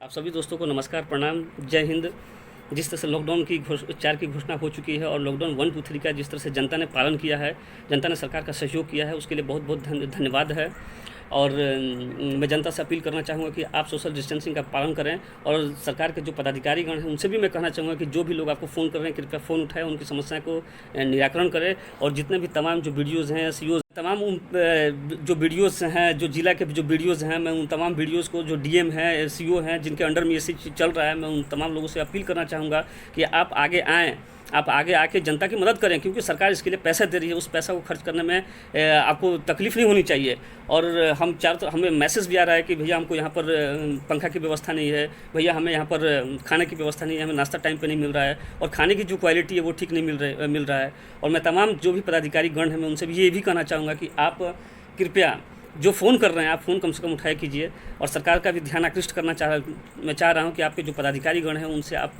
आप सभी दोस्तों को नमस्कार, प्रणाम, जय हिंद। जिस तरह से लॉकडाउन की 4 की घोषणा हो चुकी है और लॉकडाउन 1, 2, 3 का जिस तरह से जनता ने पालन किया है, जनता ने सरकार का सहयोग किया है, उसके लिए बहुत बहुत धन्यवाद है। और मैं जनता से अपील करना चाहूँगा कि आप सोशल डिस्टेंसिंग का पालन करें। और सरकार के जो पदाधिकारीगण हैं उनसे भी मैं कहना चाहूँगा कि जो भी लोग आपको फ़ोन कर रहे हैं, कृपया फ़ोन उठाएं, उनकी समस्या को निराकरण करें। और जितने भी तमाम जो वीडियोज़ हैं, सीओ तमाम जो वीडियोज़ हैं, जो जिला के जो वीडियोज़ हैं, मैं उन तमाम वीडियोज़ को, जो डीएम हैं, सीओ हैं, जिनके अंडर में ये चीज़ चल रहा है, मैं उन तमाम लोगों से अपील करना चाहूँगा कि आप आगे आएँ, आप आगे आके जनता की मदद करें, क्योंकि सरकार इसके लिए पैसे दे रही है। उस पैसा को खर्च करने में आपको तकलीफ़ नहीं होनी चाहिए। और हमें मैसेज भी आ रहा है कि भैया हमको यहाँ पर पंखा की व्यवस्था नहीं है, भैया हमें यहाँ पर खाने की व्यवस्था नहीं है, हमें नाश्ता टाइम पे नहीं मिल रहा है, और खाने की जो क्वालिटी है वो ठीक नहीं मिल रहा है। और मैं तमाम जो भी पदाधिकारी गण हैं, मैं उनसे भी ये भी कहना चाहूँगा कि आप कृपया जो फ़ोन कर रहे हैं, आप फ़ोन कम से कम उठाया कीजिए। और सरकार का भी ध्यान आकृष्ट करना मैं चाह रहा हूँ कि आपके जो पदाधिकारी गण हैं उनसे आप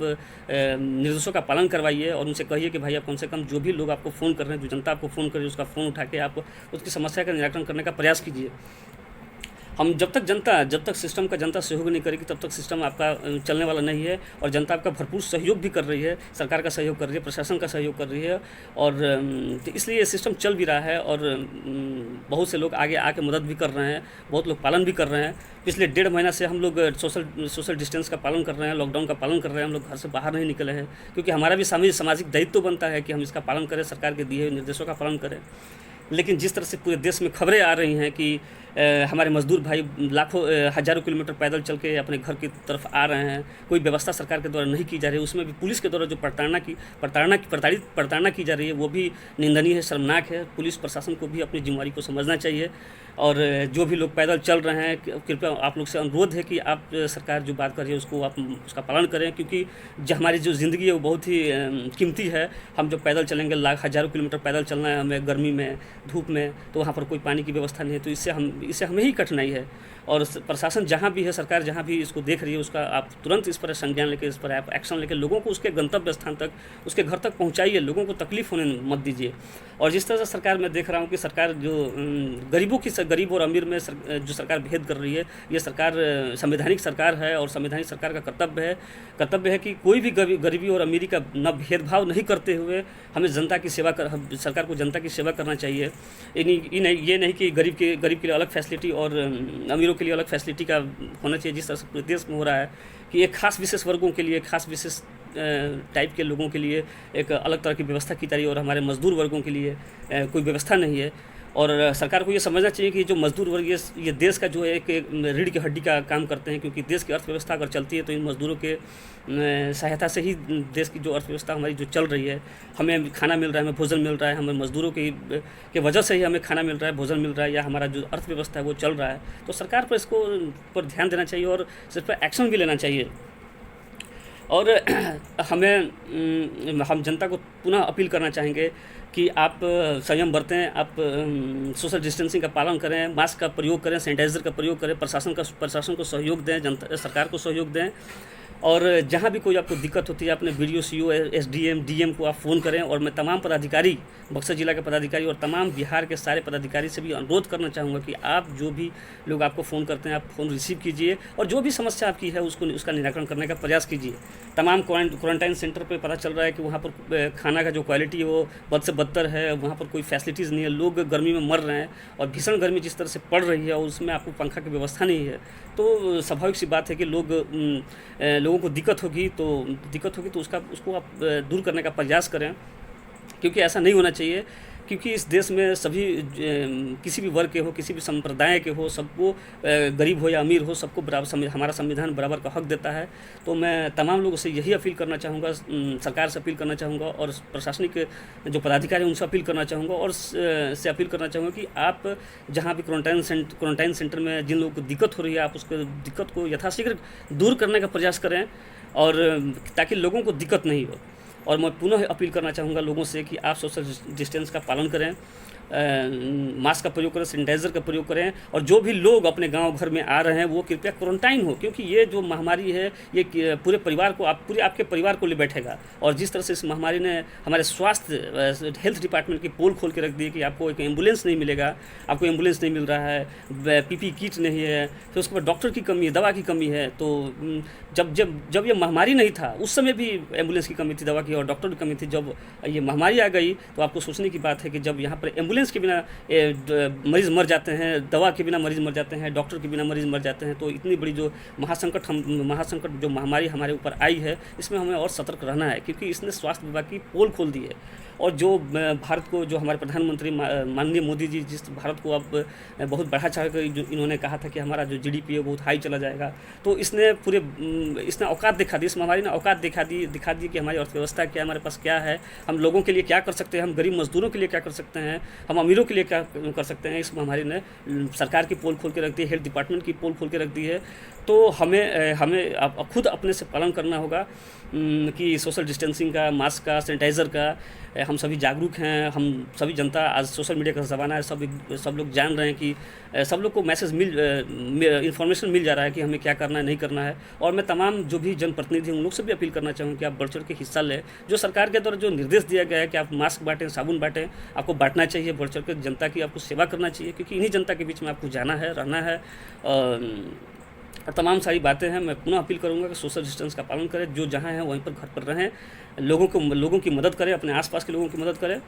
निर्देशों का पालन करवाइए और उनसे कहिए कि भाई आप कम से कम जो भी लोग आपको फ़ोन कर रहे हैं, जो जनता आपको फ़ोन कर रही है, उसका फ़ोन उठा के आप उसकी समस्या का निराकरण करने का प्रयास कीजिए। हम जब तक सिस्टम का जनता सहयोग नहीं करेगी, तब तक सिस्टम आपका चलने वाला नहीं है। और जनता आपका भरपूर सहयोग भी कर रही है, सरकार का सहयोग कर रही है, प्रशासन का सहयोग कर रही है। और तो इसलिए ये सिस्टम चल भी रहा है। और बहुत से लोग आगे आके मदद भी कर रहे हैं, बहुत लोग पालन भी कर रहे हैं। पिछले 1.5 महीना से हम लोग सोशल डिस्टेंस का पालन कर रहे हैं, लॉकडाउन का पालन कर रहे हैं। हम लोग घर से बाहर नहीं निकले हैं, क्योंकि हमारा भी सामाजिक दायित्व बनता है कि हम इसका पालन करें, सरकार के दिए हुए निर्देशों का पालन करें। लेकिन जिस तरह से पूरे देश में खबरें आ रही हैं कि हमारे मजदूर भाई लाखों हज़ारों किलोमीटर पैदल चल के अपने घर की तरफ आ रहे हैं, कोई व्यवस्था सरकार के द्वारा नहीं की जा रही है, उसमें भी पुलिस के द्वारा जो प्रताड़ना की जा रही है, वो भी निंदनीय है, शर्मनाक है। पुलिस प्रशासन को भी अपनी जिम्मेदारी को समझना चाहिए। और जो भी लोग पैदल चल रहे हैं, कृपया आप लोग से अनुरोध है कि आप सरकार जो बात कर रही है उसको आप उसका पालन करें, क्योंकि जो हमारी जो ज़िंदगी है वो बहुत ही कीमती है। हम जो पैदल चलेंगे, हज़ारों किलोमीटर पैदल चलना है हमें, गर्मी में, धूप में, तो वहाँ पर कोई पानी की व्यवस्था नहीं है, तो इससे हमें ही कठिनाई है। और प्रशासन जहाँ भी है, सरकार जहाँ भी इसको देख रही है, उसका आप तुरंत इस पर संज्ञान लेकर, इस पर आप एक्शन लेकर लोगों को उसके गंतव्य स्थान तक, उसके घर तक पहुँचाइए, लोगों को तकलीफ़ होने मत दीजिए। और जिस तरह से सरकार, मैं देख रहा हूँ कि सरकार जो गरीब और अमीर में जो सरकार भेद कर रही है, ये सरकार संवैधानिक सरकार है और संवैधानिक सरकार का कर्तव्य है कि कोई भी गरीबी और अमीरी का न भेदभाव नहीं करते हुए हमें सरकार को जनता की सेवा करना चाहिए। ये नहीं कि गरीब के लिए अलग फैसिलिटी और अमीरों के लिए अलग फैसिलिटी का होना चाहिए, जिस तरह से पूरे देश में हो रहा है कि एक खास विशेष वर्गों के लिए, खास विशेष टाइप के लोगों के लिए एक अलग तरह की व्यवस्था की जा रही है, और हमारे मजदूर वर्गों के लिए कोई व्यवस्था नहीं है। और सरकार को ये समझना चाहिए कि जो मजदूर वर्ग ये देश का जो है एक रीढ़ की हड्डी का काम करते हैं, क्योंकि देश की अर्थव्यवस्था अगर चलती है तो इन मजदूरों के सहायता से ही देश की जो अर्थव्यवस्था हमारी जो चल रही है, हमें खाना मिल रहा है, हमें भोजन मिल रहा है, हमें मजदूरों के वजह से ही हमें खाना मिल रहा है, भोजन मिल रहा है, या हमारा जो अर्थव्यवस्था है वो चल रहा है। तो सरकार पर इसको पर ध्यान देना चाहिए और इस पर एक्शन भी लेना चाहिए। और हम जनता को पुनः अपील करना चाहेंगे कि आप संयम बरतें, आप सोशल डिस्टेंसिंग का पालन करें, मास्क का प्रयोग करें, सैनिटाइज़र का प्रयोग करें, प्रशासन को सहयोग दें, सरकार को सहयोग दें। और जहाँ भी कोई आपको दिक्कत होती है, अपने वीडियो सीओ, एसडीएम, डीएम को आप फ़ोन करें। और मैं तमाम पदाधिकारी, बक्सर जिला के पदाधिकारी और तमाम बिहार के सारे पदाधिकारी से भी अनुरोध करना चाहूँगा कि आप जो भी लोग आपको फ़ोन करते हैं, आप फ़ोन रिसीव कीजिए और जो भी समस्या आपकी है उसका निराकरण करने का प्रयास कीजिए। तमाम क्वारंटाइन सेंटर पर पता चल रहा है कि वहाँ पर खाना का जो क्वालिटी है वो बद से बदतर है, वहाँ पर कोई फैसिलिटीज़ नहीं है, लोग गर्मी में मर रहे हैं। और भीषण गर्मी जिस तरह से पड़ रही है और उसमें आपको पंखा की व्यवस्था नहीं है, तो स्वाभाविक सी बात है कि लोगों को दिक्कत होगी तो उसको आप दूर करने का प्रयास करें, क्योंकि ऐसा नहीं होना चाहिए। क्योंकि इस देश में सभी किसी भी वर्ग के हो, किसी भी संप्रदाय के हो, सबको गरीब हो या अमीर हो, सबको बराबर, हमारा संविधान बराबर का हक देता है। तो मैं तमाम लोगों से यही अपील करना चाहूँगा, सरकार से अपील करना चाहूँगा और प्रशासनिक जो पदाधिकारी हैं उनसे अपील करना चाहूँगा और से अपील करना चाहूँगा कि आप जहाँ भी क्वारंटाइन सेंटर में जिन लोगों को दिक्कत हो रही है, आप उसको दिक्कत को यथाशीघ्र दूर करने का प्रयास करें, और ताकि लोगों को दिक्कत नहीं हो। और मैं पुनः अपील करना चाहूँगा लोगों से कि आप सोशल डिस्टेंस का पालन करें मास्क का प्रयोग करें, सैनिटाइज़र का प्रयोग करें, और जो भी लोग अपने गांव घर में आ रहे हैं वो कृपया क्वारंटाइन हो, क्योंकि ये जो महामारी है ये पूरे परिवार को, पूरे आपके परिवार को ले बैठेगा। और जिस तरह से इस महामारी ने हमारे स्वास्थ्य हेल्थ डिपार्टमेंट की पोल खोल के रख दी है कि आपको एक एम्बुलेंस नहीं मिलेगा, आपको एम्बुलेंस नहीं मिल रहा है, पीपी किट नहीं है, फिर उसके बाद डॉक्टर की कमी है, दवा की कमी है। तो जब ये महामारी नहीं था उस समय भी एम्बुलेंस की कमी थी, दवा की और डॉक्टर की कमी थी। जब ये महामारी आ गई तो आपको सोचने की बात है कि जब यहाँ पर एम्बुलेंस के बिना मरीज़ मर जाते हैं, दवा के बिना मरीज़ मर जाते हैं, डॉक्टर के बिना मरीज़ मर जाते हैं, तो इतनी बड़ी जो महासंकट जो महामारी हमारे ऊपर आई है, इसमें हमें और सतर्क रहना है, क्योंकि इसने स्वास्थ्य विभाग की पोल खोल दी है। और जो भारत को, जो हमारे प्रधानमंत्री माननीय मोदी जी जिस भारत को अब बहुत बढ़ा चढ़ा कर जो इन्होंने कहा था कि हमारा जो GDP है बहुत हाई चला जाएगा, तो इसने औकात दिखा दी, इस महामारी ने औकात दिखा दी कि हमारी अर्थव्यवस्था क्या है, हमारे पास क्या है, हम लोगों के लिए क्या कर सकते हैं, हम गरीब मजदूरों के लिए क्या कर सकते हैं, हम अमीरों के लिए क्या कर सकते हैं। इस महामारी ने सरकार की पोल खोल के रख दी है, हेल्थ डिपार्टमेंट की पोल खोल के रख दी है। तो हमें अब खुद अपने से पालन करना होगा कि सोशल डिस्टेंसिंग का, मास्क का, सैनिटाइज़र का। हम सभी जागरूक हैं, हम सभी जनता, आज सोशल मीडिया का ज़माना है, सब लोग जान रहे हैं कि सब लोग को मैसेज इन्फॉर्मेशन मिल जा रहा है कि हमें क्या करना है, नहीं करना है। और मैं तमाम जो भी जनप्रतिनिधि हैं उन लोग से भी अपील करना चाहूँगा कि आप बढ़ चढ़ के हिस्सा लें। जो सरकार के द्वारा जो निर्देश दिया गया है कि आप मास्क बांटें, साबुन बांटें, आपको बांटना चाहिए, बढ़ चढ़ कर जनता की आपको सेवा करना चाहिए, क्योंकि इन्हीं जनता के बीच में आपको जाना है, रहना है। तमाम सारी बातें हैं। मैं पुनः अपील करूंगा कि सोशल डिस्टेंस का पालन करें, जो जहां हैं वहीं पर घर पर रहें, लोगों की मदद करें, अपने आसपास के लोगों की मदद करें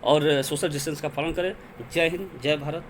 और सोशल डिस्टेंस का पालन करें। जय हिंद, जय भारत।